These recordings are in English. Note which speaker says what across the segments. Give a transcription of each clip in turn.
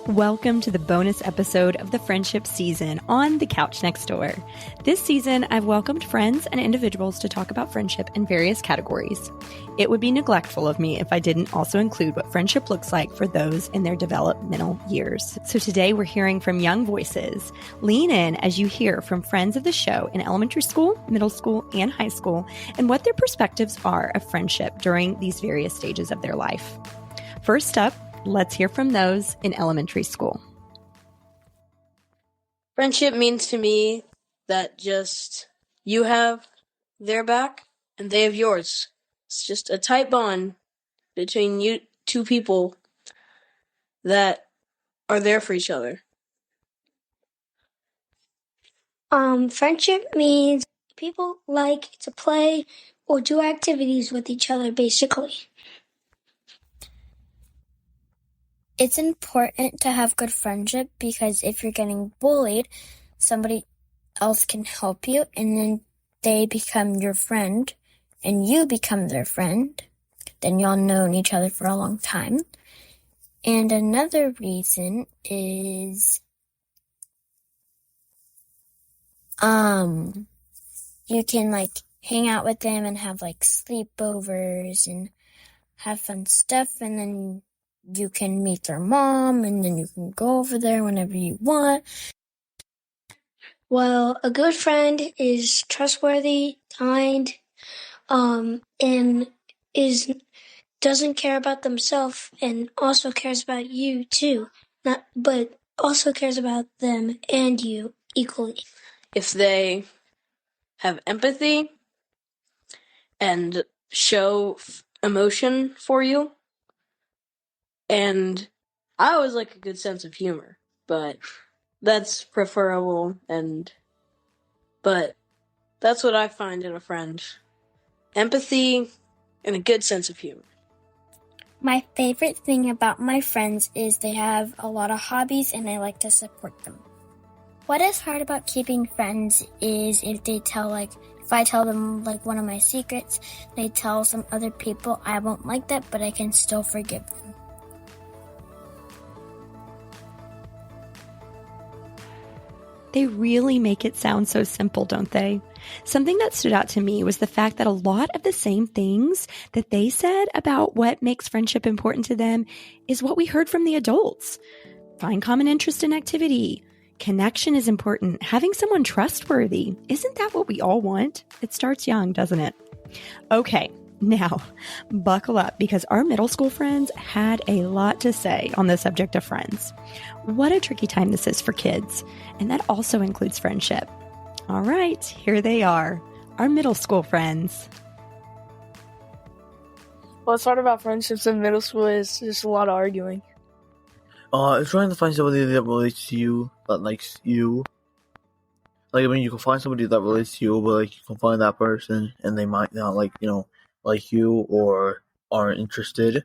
Speaker 1: Welcome to the bonus episode of the Friendship Season on The Couch Next Door. This season, I've welcomed friends and individuals to talk about friendship in various categories. It would be neglectful of me if I didn't also include what friendship looks like for those in their developmental years. So today we're hearing from young voices. Lean in as you hear from friends of the show in elementary school, middle school, and high school, and what their perspectives are of friendship during these various stages of their life. First up, let's hear from those in elementary school.
Speaker 2: Friendship means to me that just you have their back and they have yours. It's just a tight bond between you two people that are there for each other.
Speaker 3: Friendship means people like to play or do activities with each other, basically.
Speaker 4: It's important to have good friendship because if you're getting bullied, somebody else can help you and then they become your friend and you become their friend. Then y'all known each other for a long time. And another reason is you can hang out with them and have sleepovers and have fun stuff, and then you can meet their mom, and then you can go over there whenever you want.
Speaker 3: Well, a good friend is trustworthy, kind, and doesn't care about themselves and also cares about you too. But also cares about them and you equally.
Speaker 2: If they have empathy and show emotion for you, and I always like a good sense of humor, but that's preferable, but that's what I find in a friend. Empathy and a good sense of humor.
Speaker 4: My favorite thing about my friends is they have a lot of hobbies and I like to support them. What is hard about keeping friends is if I tell them one of my secrets, they tell some other people, I won't like that, but I can still forgive them.
Speaker 1: They really make it sound so simple, don't they? Something that stood out to me was the fact that a lot of the same things that they said about what makes friendship important to them is what we heard from the adults. Find common interest in activity. Connection is important. Having someone trustworthy. Isn't that what we all want? It starts young, doesn't it? Okay, now buckle up because our middle school friends had a lot to say on the subject of friends. What a tricky time this is for kids, and that also includes friendship. All right, here they are, our middle school friends.
Speaker 5: What's hard about friendships in middle school is just a lot of arguing.
Speaker 6: It's trying to find somebody that relates to you, that likes you. You can find somebody that relates to you, but you can find that person, and they might not like you or aren't interested.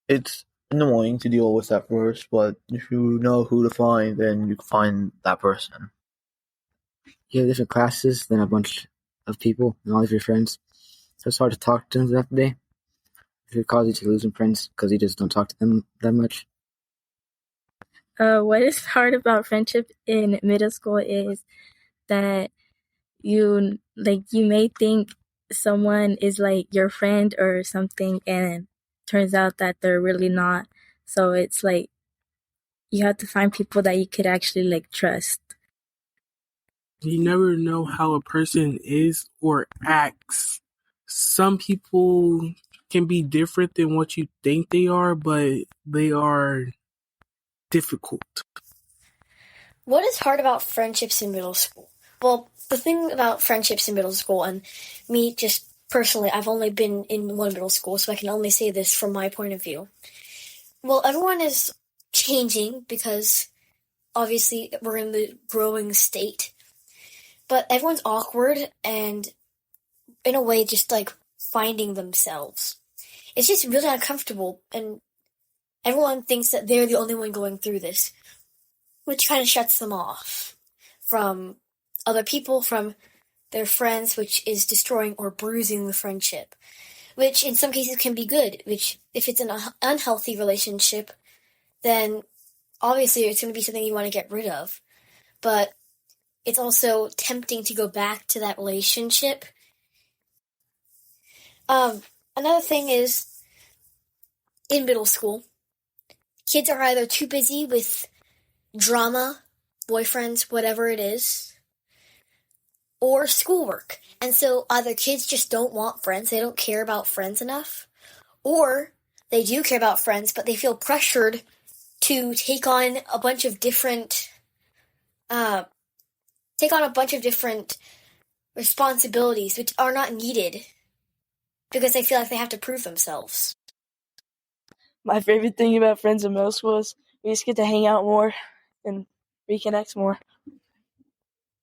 Speaker 6: It's annoying to deal with that first, but if you know who to find, then you can find that person.
Speaker 7: You have different classes than a bunch of people and all of your friends, so it's hard to talk to them throughout the day. If it causes you to lose some friends because you just don't talk to them that much.
Speaker 5: What is hard about friendship in middle school is that you may think someone is your friend or something, and turns out that they're really not. So it's you have to find people that you could actually trust.
Speaker 8: You never know how a person is or acts. Some people can be different than what you think they are, but they are difficult.
Speaker 9: What is hard about friendships in middle school? Well, the thing about friendships in middle school, and me just personally, I've only been in one middle school, so I can only say this from my point of view. Well, everyone is changing because obviously we're in the growing state. But everyone's awkward and in a way just finding themselves. It's just really uncomfortable, and everyone thinks that they're the only one going through this, which kind of shuts them off from other people, from their friends, which is destroying or bruising the friendship, which in some cases can be good, which if it's an unhealthy relationship, then obviously it's going to be something you want to get rid of, but it's also tempting to go back to that relationship. Another thing is, in middle school, kids are either too busy with drama, boyfriends, whatever it is, or schoolwork. And so either kids just don't want friends, they don't care about friends enough, or they do care about friends, but they feel pressured to take on a bunch of different responsibilities which are not needed because they feel like they have to prove themselves.
Speaker 5: My favorite thing about friends in middle school is we just get to hang out more and reconnect more.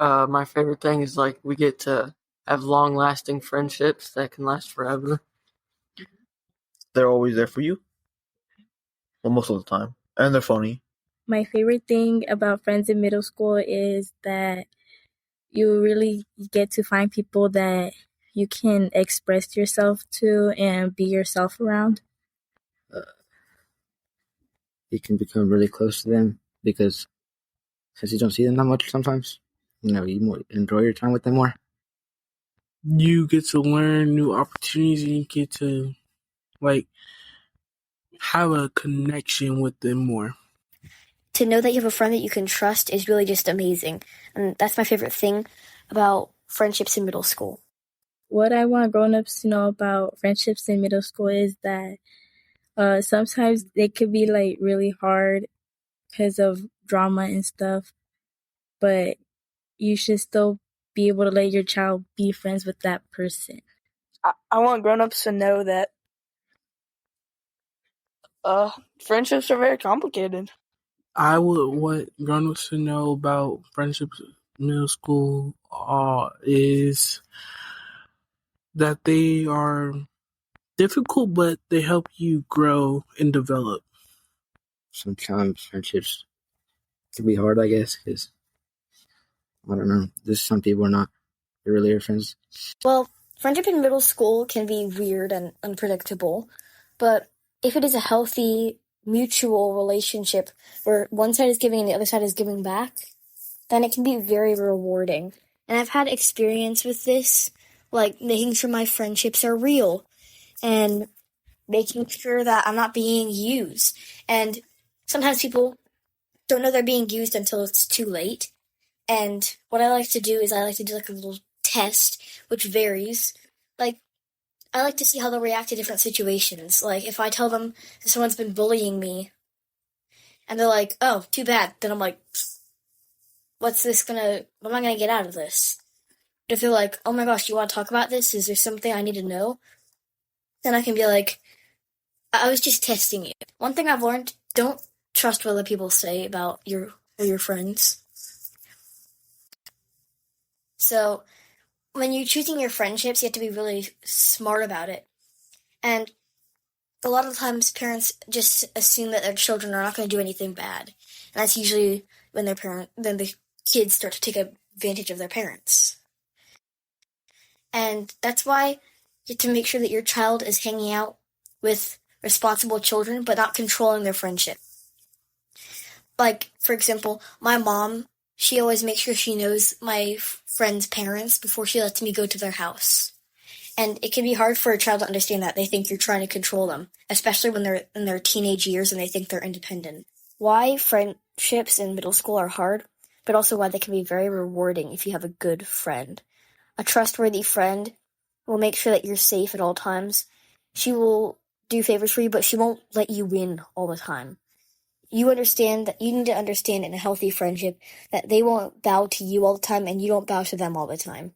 Speaker 10: My favorite thing is like we get to have long-lasting friendships that can last forever.
Speaker 6: They're always there for you. Well, most of the time. And they're funny.
Speaker 5: My favorite thing about friends in middle school is that you really get to find people that you can express yourself to and be yourself around.
Speaker 7: You can become really close to them because since you don't see them that much sometimes, you more enjoy your time with them more.
Speaker 8: You get to learn new opportunities and you get to have a connection with them more.
Speaker 9: To know that you have a friend that you can trust is really just amazing. And that's my favorite thing about friendships in middle school.
Speaker 5: What I want grown-ups to know about friendships in middle school is that sometimes they could be like really hard because of drama and stuff, but you should still be able to let your child be friends with that person. I want grown-ups to know that friendships are very complicated.
Speaker 8: I would want grown-ups to know about friendships in middle school is that they are difficult, but they help you grow and develop.
Speaker 7: Sometimes friendships can be hard, I guess, because, I don't know, just some people are not really your friends.
Speaker 9: Well, friendship in middle school can be weird and unpredictable, but if it is a healthy, mutual relationship where one side is giving and the other side is giving back, then it can be very rewarding. And I've had experience with this, like making sure my friendships are real and making sure that I'm not being used. And sometimes people don't know they're being used until it's too late. And what I like to do is I like to do like a little test, which varies. Like, I like to see how they'll react to different situations. Like, if I tell them that someone's been bullying me, and they're like, oh, too bad, then I'm like, what am I gonna get out of this? But if they're like, oh my gosh, you want to talk about this? Is there something I need to know? Then I can be like, I was just testing you. One thing I've learned, don't trust what other people say about your friends. So, when you're choosing your friendships, you have to be really smart about it. And a lot of times parents just assume that their children are not going to do anything bad. And that's usually when then the kids start to take advantage of their parents. And that's why you have to make sure that your child is hanging out with responsible children, but not controlling their friendship. Like, for example, my mom, she always makes sure she knows my friends' parents before she lets me go to their house. And it can be hard for a child to understand that. They think you're trying to control them, especially when they're in their teenage years and they think they're independent. Why friendships in middle school are hard, but also why they can be very rewarding if you have a good friend. A trustworthy friend will make sure that you're safe at all times. She will do favors for you, but she won't let you win all the time. You need to understand in a healthy friendship that they won't bow to you all the time and you don't bow to them all the time.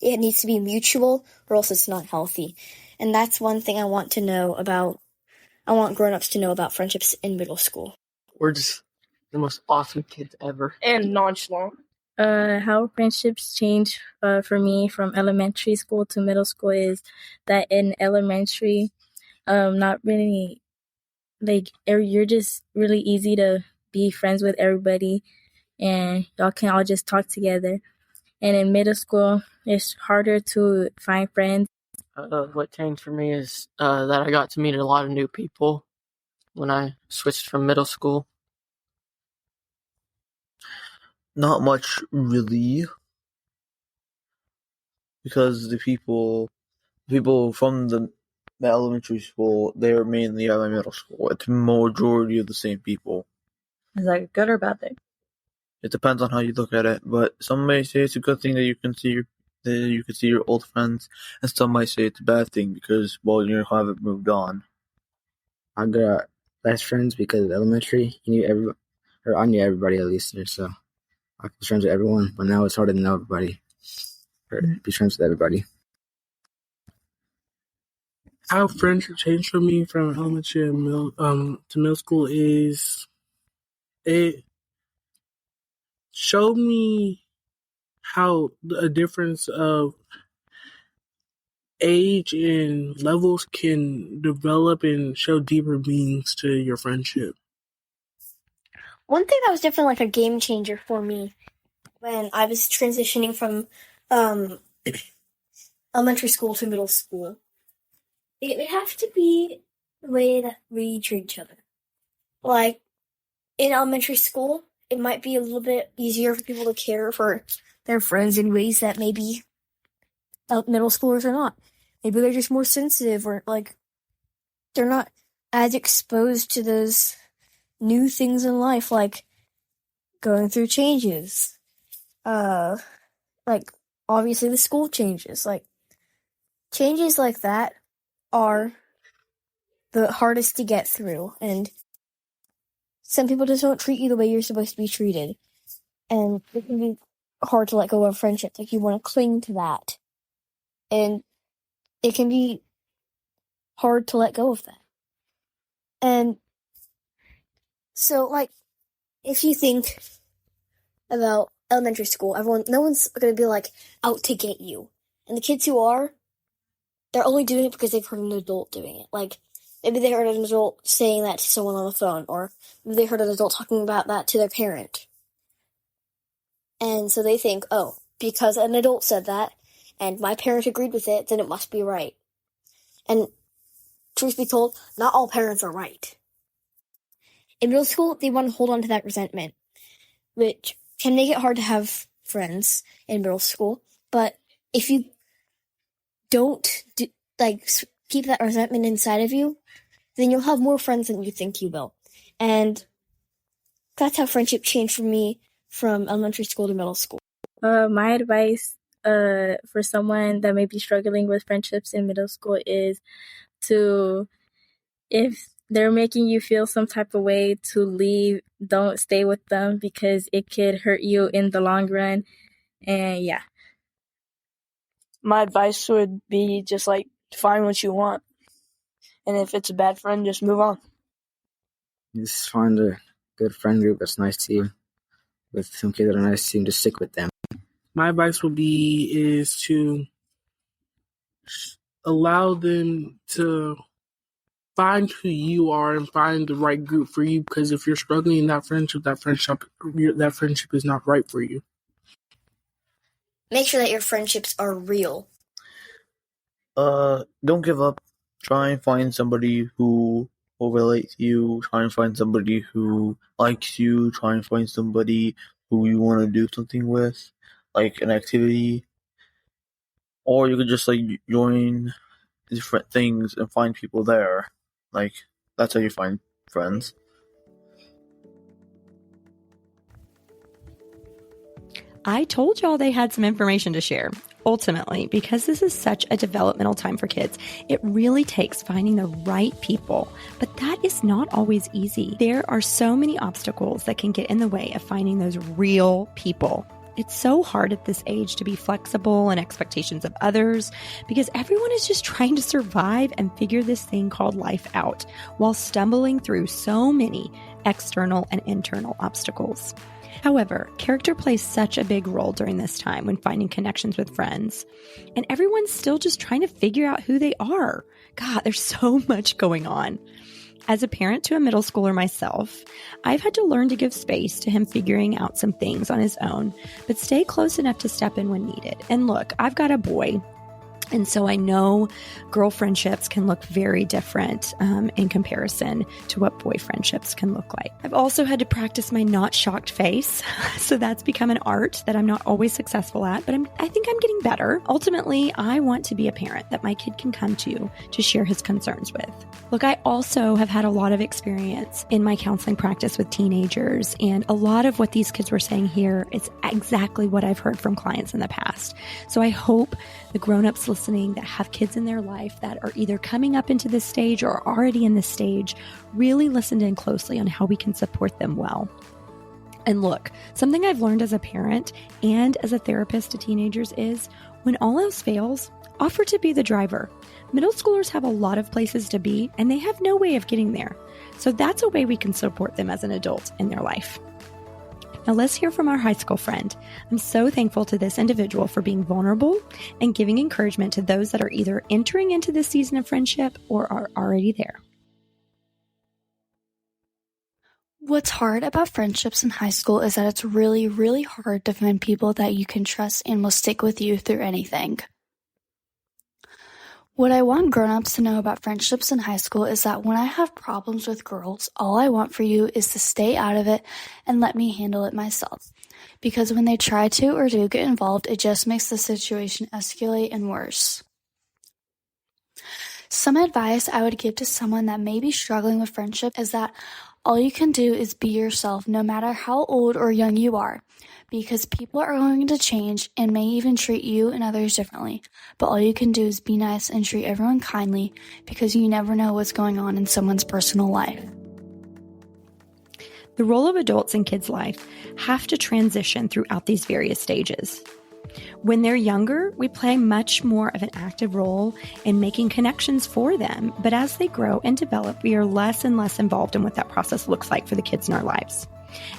Speaker 9: It needs to be mutual or else it's not healthy. And that's one thing I want grown-ups to know about friendships in middle school.
Speaker 10: We're just the most awesome kids ever.
Speaker 5: And nonchalant. How friendships change for me from elementary school to middle school is that in elementary, not really, like, you're just really easy to be friends with everybody and y'all can all just talk together. And in middle school, it's harder to find friends.
Speaker 10: What changed for me is that I got to meet a lot of new people when I switched from middle school.
Speaker 6: Not much, really, because the people from the elementary school, they're mainly at my middle school. It's majority of the same people.
Speaker 5: Is that a good or bad thing?
Speaker 6: It depends on how you look at it, but some may say it's a good thing that you can see your old friends, and some might say it's a bad thing because, well, you haven't moved on.
Speaker 7: I got best friends because elementary, I knew everybody at least there, so I was friends with everyone. But now it's harder to know everybody, or be friends with everybody.
Speaker 8: How friendship changed for me from elementary to middle school is it showed me how a difference of age and levels can develop and show deeper meanings to your friendship.
Speaker 9: One thing that was definitely like a game changer for me when I was transitioning from elementary school to middle school, it would have to be the way that we treat each other. Like, in elementary school, it might be a little bit easier for people to care for their friends in ways that maybe middle schoolers are not. Maybe they're just more sensitive, or like they're not as exposed to those new things in life, like going through changes. Like obviously the school changes. Like changes like that are the hardest to get through, and some people just don't treat you the way you're supposed to be treated. And it can be hard to let go of friendships. Like, you want to cling to that. And it can be hard to let go of that. And so, like, if you think about elementary school, no one's going to be, like, out to get you. And the kids who are, they're only doing it because they've heard an adult doing it. Like, maybe they heard an adult saying that to someone on the phone, or maybe they heard an adult talking about that to their parent. And so they think, oh, because an adult said that, and my parent agreed with it, then it must be right. And truth be told, not all parents are right. In middle school, they want to hold on to that resentment, which can make it hard to have friends in middle school. But if you don't keep that resentment inside of you, then you'll have more friends than you think you will. And that's how friendship changed for me from elementary school to middle school.
Speaker 5: My advice for someone that may be struggling with friendships in middle school is to, if they're making you feel some type of way, to leave. Don't stay with them because it could hurt you in the long run. And yeah.
Speaker 2: My advice would be just like find what you want. And if it's a bad friend, just move on.
Speaker 7: Just find a good friend group that's nice to you. With some kids that are nice to you, just stick with them.
Speaker 8: My advice is to allow them to find who you are and find the right group for you, because if you're struggling in that friendship is not right for you.
Speaker 9: Make sure that your friendships are real.
Speaker 6: Don't give up. Try and find somebody who will relate to you. Try and find somebody who likes you. Try and find somebody who you want to do something with, like an activity. Or you could just like join different things and find people there. Like, that's how you find friends.
Speaker 1: I told y'all they had some information to share. Ultimately, because this is such a developmental time for kids, it really takes finding the right people. But that is not always easy. There are so many obstacles that can get in the way of finding those real people. It's so hard at this age to be flexible in expectations of others because everyone is just trying to survive and figure this thing called life out while stumbling through so many external and internal obstacles. However, character plays such a big role during this time when finding connections with friends. And everyone's still just trying to figure out who they are. God, there's so much going on. As a parent to a middle schooler myself, I've had to learn to give space to him figuring out some things on his own, but stay close enough to step in when needed. And look, I've got a boy. And so I know girl friendships can look very different in comparison to what boy friendships can look like. I've also had to practice my not shocked face. So that's become an art that I'm not always successful at, but I think I'm getting better. Ultimately, I want to be a parent that my kid can come to share his concerns with. Look, I also have had a lot of experience in my counseling practice with teenagers, and a lot of what these kids were saying here is exactly what I've heard from clients in the past. So I hope the grown-ups listening that have kids in their life that are either coming up into this stage or already in this stage really listened in closely on how we can support them well. And look, something I've learned as a parent and as a therapist to teenagers is when all else fails, offer to be the driver. Middle schoolers have a lot of places to be and they have no way of getting there. So that's a way we can support them as an adult in their life. Now let's hear from our high school friend. I'm so thankful to this individual for being vulnerable and giving encouragement to those that are either entering into this season of friendship or are already there.
Speaker 11: What's hard about friendships in high school is that it's really, really hard to find people that you can trust and will stick with you through anything. What I want grown-ups to know about friendships in high school is that when I have problems with girls, all I want for you is to stay out of it and let me handle it myself. Because when they try to or do get involved, it just makes the situation escalate and worse. Some advice I would give to someone that may be struggling with friendship is that all you can do is be yourself no matter how old or young you are, because people are going to change and may even treat you and others differently. But all you can do is be nice and treat everyone kindly, because you never know what's going on in someone's personal life.
Speaker 1: The role of adults in kids' life have to transition throughout these various stages. When they're younger, we play much more of an active role in making connections for them. But as they grow and develop, we are less and less involved in what that process looks like for the kids in our lives.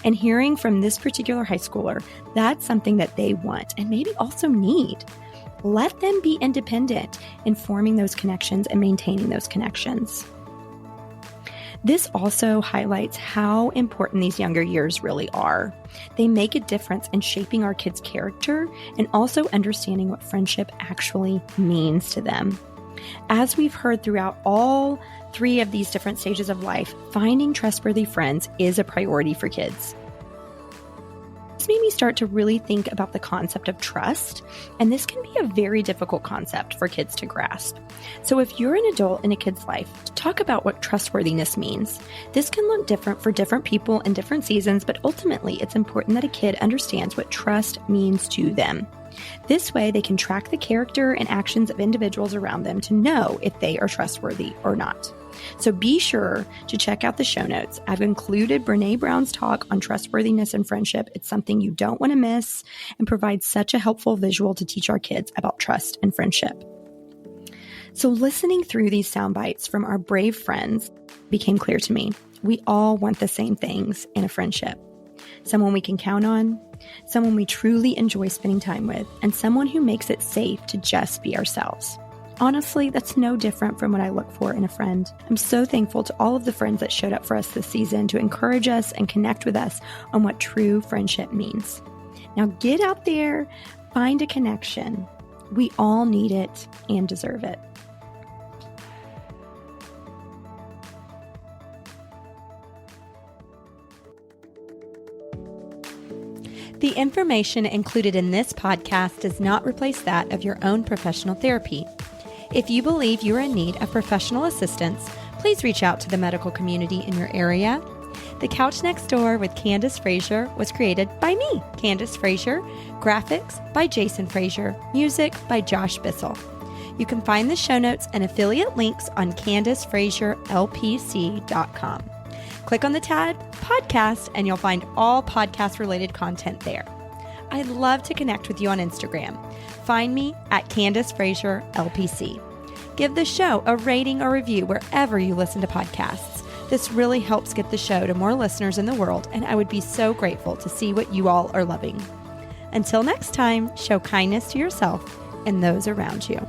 Speaker 1: And hearing from this particular high schooler, that's something that they want and maybe also need. Let them be independent in forming those connections and maintaining those connections. This also highlights how important these younger years really are. They make a difference in shaping our kids' character and also understanding what friendship actually means to them. As we've heard throughout all 3 of these different stages of life, finding trustworthy friends is a priority for kids. This made me start to really think about the concept of trust, and this can be a very difficult concept for kids to grasp. So if you're an adult in a kid's life, talk about what trustworthiness means. This can look different for different people in different seasons, but ultimately it's important that a kid understands what trust means to them. This way they can track the character and actions of individuals around them to know if they are trustworthy or not. So be sure to check out the show notes. I've included Brene Brown's talk on trustworthiness and friendship. It's something you don't want to miss and provides such a helpful visual to teach our kids about trust and friendship. So listening through these sound bites from our brave friends became clear to me. We all want the same things in a friendship. Someone we can count on, someone we truly enjoy spending time with, and someone who makes it safe to just be ourselves. Honestly, that's no different from what I look for in a friend. I'm so thankful to all of the friends that showed up for us this season to encourage us and connect with us on what true friendship means. Now get out there, find a connection. We all need it and deserve it. The information included in this podcast does not replace that of your own professional therapy. If you believe you are in need of professional assistance, please reach out to the medical community in your area. The Couch Next Door with Candace Frazier was created by me, Candace Frazier, graphics by Jason Frazier, music by Josh Bissell. You can find the show notes and affiliate links on CandaceFrazierLPC.com. Click on the tab podcast and you'll find all podcast related content there. I'd love to connect with you on Instagram. Find me at Candace Frazier LPC. Give the show a rating or review wherever you listen to podcasts. This really helps get the show to more listeners in the world, and I would be so grateful to see what you all are loving. Until next time, show kindness to yourself and those around you.